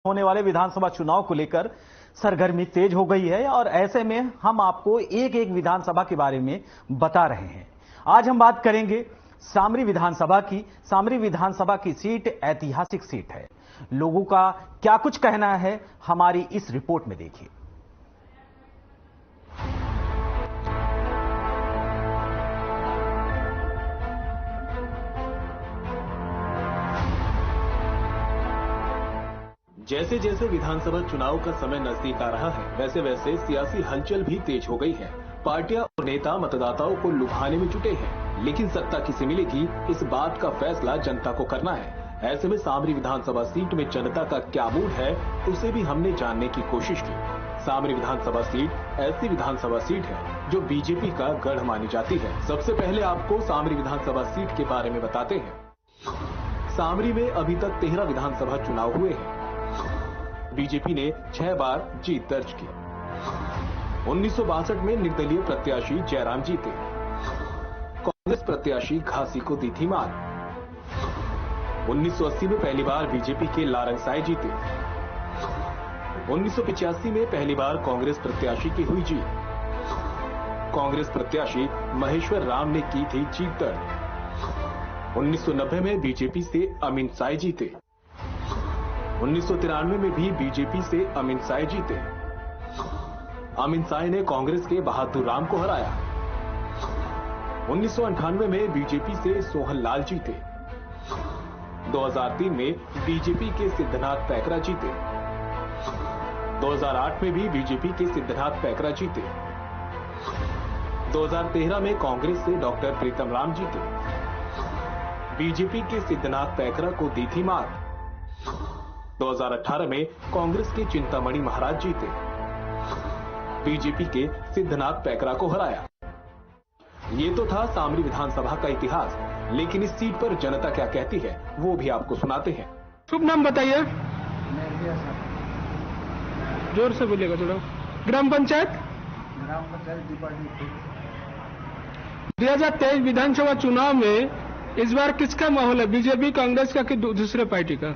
होने वाले विधानसभा चुनाव को लेकर सरगर्मी तेज हो गई है और ऐसे में हम आपको एक एक विधानसभा के बारे में बता रहे हैं। आज हम बात करेंगे सामरी विधानसभा की। सामरी विधानसभा की सीट ऐतिहासिक सीट है। लोगों का क्या कुछ कहना है हमारी इस रिपोर्ट में देखिए। जैसे जैसे विधानसभा चुनाव का समय नजदीक आ रहा है, वैसे वैसे सियासी हलचल भी तेज हो गई है। पार्टियां और नेता मतदाताओं को लुभाने में जुटे हैं, लेकिन सत्ता किसे मिलेगी, इस बात का फैसला जनता को करना है। ऐसे में सामरी विधानसभा सीट में जनता का क्या मूड है, उसे भी हमने जानने की कोशिश की। सामरी विधानसभा सीट ऐसी विधानसभा सीट है जो बीजेपी का गढ़ मानी जाती है। सबसे पहले आपको सामरी विधानसभा सीट के बारे में बताते हैं। सामरी में अभी तक 13 विधानसभा चुनाव हुए हैं। बीजेपी ने 6 बार जीत दर्ज की। 1962 में निर्दलीय प्रत्याशी जयराम जीते। कांग्रेस प्रत्याशी घासी को दी थी मात। 1980 में पहली बार बीजेपी के लारंग साय जीते। 1985 में पहली बार कांग्रेस प्रत्याशी की हुई जीत। कांग्रेस प्रत्याशी महेश्वर राम ने की थी जीत दर्ज। 1990 में बीजेपी से अमीन साय जीते। 1993 में भी बीजेपी से अमीन साय जीते। अमीन साय ने कांग्रेस के बहादुर राम को हराया। 1998 में बीजेपी से सोहन लाल जीते। 2003 में बीजेपी के सिद्धनाथ पैकरा जीते। 2008 में भी बीजेपी के सिद्धनाथ पैकरा जीते। 2013 में कांग्रेस से डॉक्टर प्रीतम राम जीते। बीजेपी के सिद्धनाथ पैकरा को दी थी मात। 2018 में कांग्रेस के चिंतामणि महाराज जीते। बीजेपी के सिद्धनाथ पैकरा को हराया। ये तो था सामरी विधानसभा का इतिहास, लेकिन इस सीट पर जनता क्या कहती है वो भी आपको सुनाते हैं। शुभ नाम बताइए। जोर से बोलिएगा थोड़ा। ग्राम पंचायत 2023 विधानसभा चुनाव में इस बार किसका माहौल है, बीजेपी कांग्रेस का कि दूसरे पार्टी का?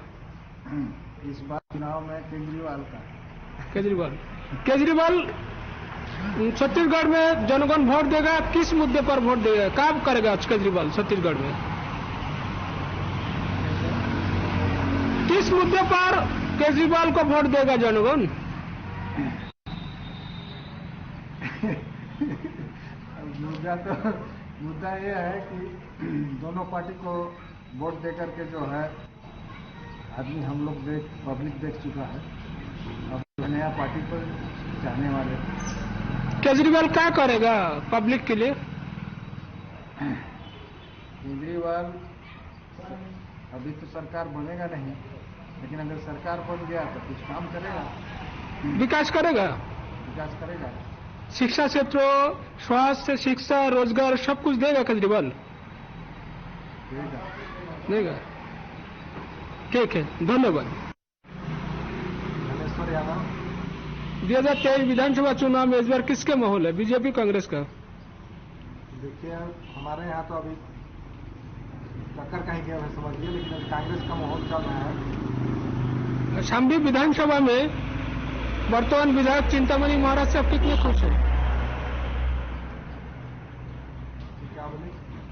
इस बार चुनाव में केजरीवाल का। केजरीवाल छत्तीसगढ़ में जनगण वोट देगा, किस मुद्दे पर वोट देगा, क्या करेगा केजरीवाल छत्तीसगढ़ में? किस मुद्दे पर केजरीवाल को वोट देगा जनगण? मुद्दा यह है कि दोनों पार्टी को वोट देकर के जो है आदमी हम लोग पब्लिक देख चुका है। अब नया पार्टी पर जाने वाले केजरीवाल क्या करेगा पब्लिक के लिए? केजरीवाल अभी तो सरकार बनेगा नहीं, लेकिन अगर सरकार बन गया तो कुछ काम करेगा, विकास करेगा। शिक्षा क्षेत्र, स्वास्थ्य, शिक्षा, रोजगार सब कुछ देगा केजरीवाल। देगा। ठीक है, धन्यवाद। 2023 विधानसभा चुनाव में इस बार किसके माहौल है, बीजेपी कांग्रेस का? देखिए, हमारे यहाँ तो अभी टक्कर कहीं गया है समझिए, लेकिन अभी कांग्रेस का माहौल चल रहा है। सामरी विधानसभा में वर्तमान विधायक चिंतामणि महाराज से आप कितने खुश हैं? क्या बोले?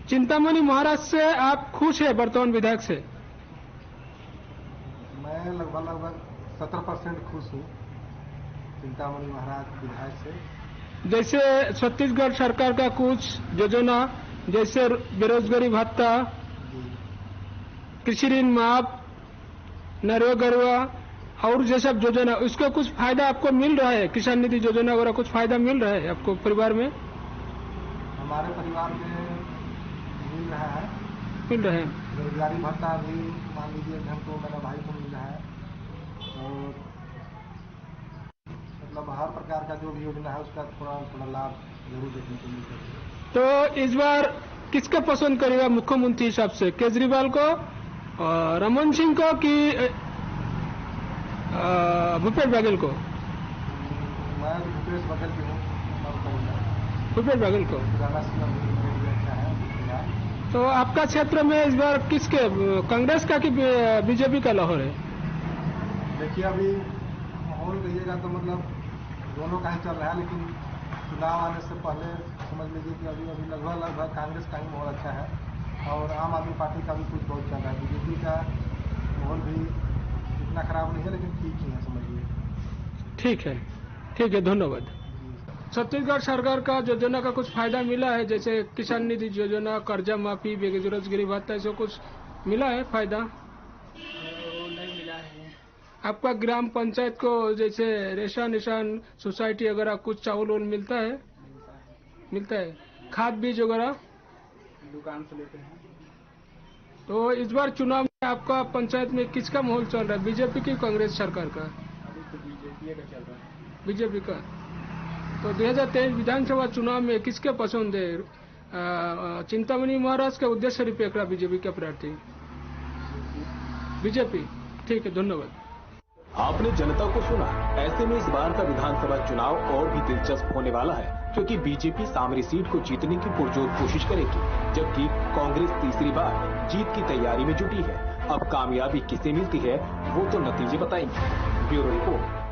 चिंतामणि महाराज से आप खुश है वर्तमान विधायक से? मैं लगभग 70% खुश हूँ चिंतामणि महाराज विधायक से। जैसे छत्तीसगढ़ सरकार का कुछ योजना, जैसे बेरोजगारी भत्ता, कृषि ऋण माफ, नरेगा और जैसा योजना, उसका कुछ फायदा आपको मिल रहा है? किसान निधि योजना वगैरह कुछ फायदा मिल रहा है आपको परिवार में? हमारे परिवार में मिल रहा है। बेरोजगारी भत्ता भी मान लीजिए हमको, मेरा भाई को मिल रहा है, और मतलब हर प्रकार का जो भी योजना है उसका थोड़ा लाभ जरूर देखने को मिलता है। तो इस बार किसका पसंद करेगा मुख्यमंत्री हिसाब से, केजरीवाल को, रमन सिंह को कि भूपेश बघेल को? मैं भूपेश बघेल की हूँ। भूपेश बघेल को। तो आपका क्षेत्र में इस बार किसके, कांग्रेस का कि बीजेपी का लाहौर है? देखिए अभी माहौल कहिएगा तो मतलब दोनों का ही चल रहा है, लेकिन चुनाव आने से पहले समझ लीजिए कि अभी लगभग कांग्रेस का ही माहौल अच्छा है और आम आदमी पार्टी का भी कुछ बहुत चल रहा है। बीजेपी का माहौल भी इतना खराब नहीं है, लेकिन ठीक ही है समझिए। ठीक है, धन्यवाद। छत्तीसगढ़ सरकार का योजना का कुछ फायदा मिला है, जैसे किसान निधि योजना, कर्जा माफी, बेरोजगारी भत्ता, ऐसा कुछ मिला है फायदा? नहीं मिला है। आपका ग्राम पंचायत को जैसे रेशन सोसाइटी वगैरह कुछ चावल मिलता है? मिलता है। खाद बीज वगैरह दुकान से लेते हैं। तो इस बार चुनाव में आपका पंचायत में किसका माहौल चल रहा है, बीजेपी की कांग्रेस सरकार का? अभी तो बीजेपी का चल रहा है। बीजेपी का। तो 2023 विधानसभा चुनाव में किसके पसंद है? चिंतामणि महाराज के उद्देश्य रिपेकड़ा बीजेपी के प्रार्थी? बीजेपी। ठीक है, धन्यवाद। आपने जनता को सुना। ऐसे में इस बार का विधानसभा चुनाव और भी दिलचस्प होने वाला है, क्योंकि बीजेपी सामरी सीट को जीतने की पुरजोर कोशिश करेगी, जबकि कांग्रेस तीसरी बार जीत की तैयारी में जुटी है। अब कामयाबी किसे मिलती है वो तो नतीजे बताएंगे। Bureau report.